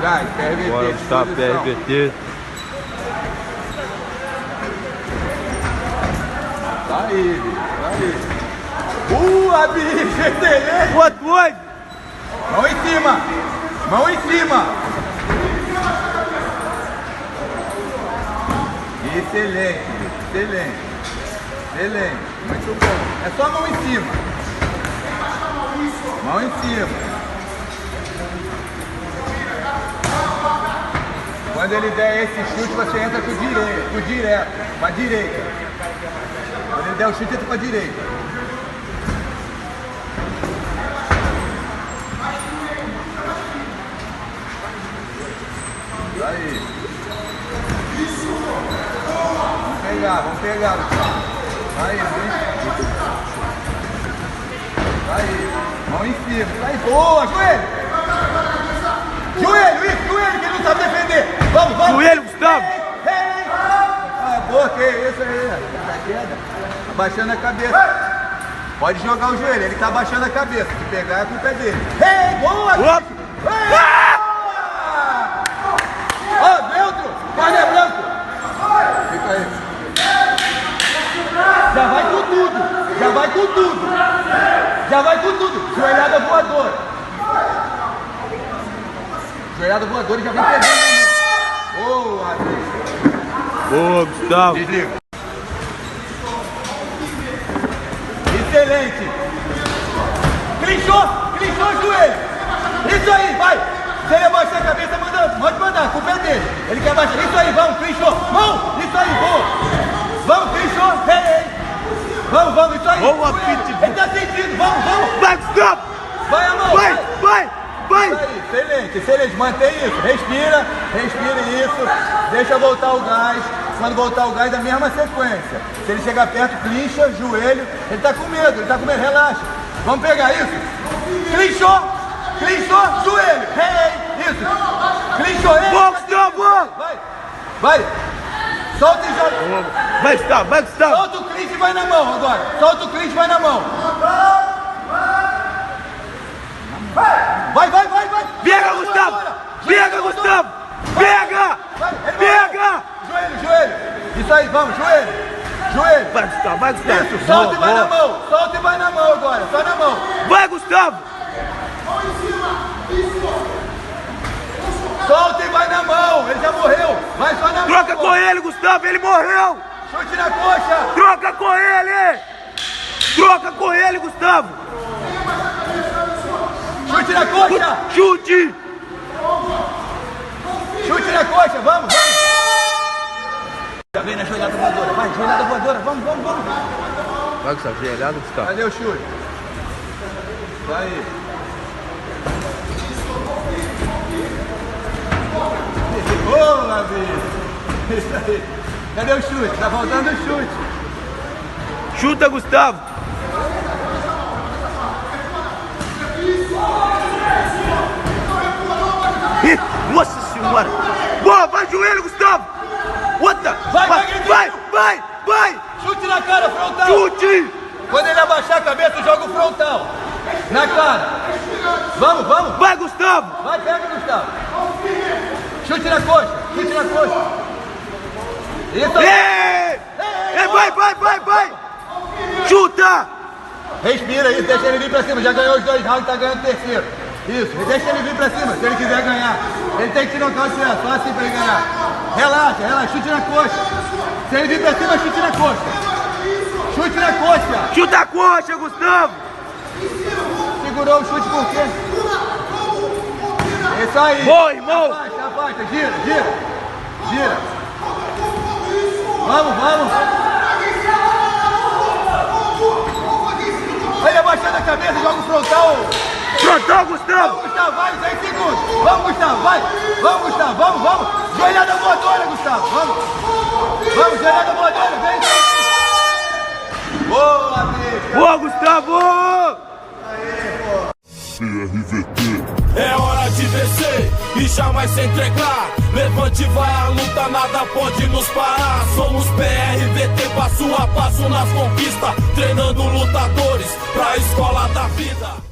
gás, PRVT. Bora, Gustavo, PRVT. Tá aí, bicho, tá aí. Bicho, excelente! Boa doido! Mão em cima! Mão em cima! Excelente, bicho, excelente. Excelente, muito bom. É só mão em cima. Mão em cima. Quando ele der esse chute, você entra com direto, com a direita. Quando ele der o chute, entra com a direita. Aí. Vamos pegar. Aí, aí. Mão em cima. Aí, boa, joelho. Joelho, que ele não sabe defender. Vamos. Joelho, Gustavo. Boa, que isso aí. Tá queda. Abaixando a cabeça. Pode jogar o joelho, ele tá abaixando a cabeça. Se pegar, a culpa é dele. Boa. Neutro, corner branco. Fica aí. Já vai com tudo. Joelhada voadora. Joelhada voadora e já vem pegando. Boa, bicho. Boa, Gustavo. Desliga. Excelente. Clinchou o joelho. Isso aí, vai. Se ele abaixar a cabeça, pode mandar, com o pé dele. Ele quer abaixar. Isso aí, vamos, clinchou. Mão, isso aí, boa. Vamos, clinchou. Vamos, isso aí. Boa, Pitbull. Ele tá sentindo, vamos. Vai, Gustavo. Vai a mão. Vai. Isso aí, excelente. Mantém isso. Respira isso. Deixa voltar o gás. Quando voltar o gás, da mesma sequência. Se ele chegar perto, clincha, joelho. Ele tá com medo, relaxa. Vamos pegar isso. Clinchou, joelho. Isso. Clinchou ele. Boa, Gustavo. Vai. Solta e joga. Vai, Gustavo. Solta o clinch e vai na mão agora. Vai. Pega, Gustavo. Pega. Joelho. Isso aí, vamos, joelho. Vai, Gustavo. Isso, solta e vai na mão agora, só na mão. Vai, Gustavo. Solta e vai na mão, ele já morreu. Vai só na mão. Troca com ele, Gustavo, ele morreu. Chute na coxa. Troca com ele, Gustavo. Chute na coxa. Chute na coxa, vamos. Já vem na joelhada voadora, vai, joelhada voadora, vamos. Vai, Gustavo, joelhada, Gustavo. Cadê o chute? Vai aí. Boa, bicho. Isso aí. Cadê o chute? Tá faltando o chute. Chuta, Gustavo. Nossa senhora. Boa, vai, joelho, Gustavo. Outra. Vai. Chute na cara, frontal. Chute. Quando ele abaixar a cabeça, joga o frontal. Na cara. Vamos. Vai, Gustavo. Vai, pega, Gustavo. Chute na coxa. Isso aí. Vai. Chuta. Respira isso, deixa ele vir pra cima. Já ganhou os 2 rounds, tá ganhando o terceiro. Isso, deixa ele vir pra cima, se ele quiser ganhar. Ele tem que te nocautear, só assim pra ele ganhar. Relaxa, chute na coxa. Se ele vir pra cima, chute na coxa. Chuta a coxa, Gustavo. Segurou o chute por quê? Isso aí. Boa, irmão. Abaixa, gira. Vamos. Olha, abaixando a cabeça, joga o frontal. Frontal, Gustavo. Vamos, Gustavo, vai, 10 segundos. Vamos, Gustavo, vai. Vamos. Joelhada voadora, Gustavo. Vamos, joelhada voadora, vem. Boa, bicho. Boa, Gustavo. PRVT. É hora de descer e jamais se entregar. Levante, vai à luta, nada pode nos parar. Somos PRVT, passo a passo nas conquistas, treinando lutadores pra escola da vida.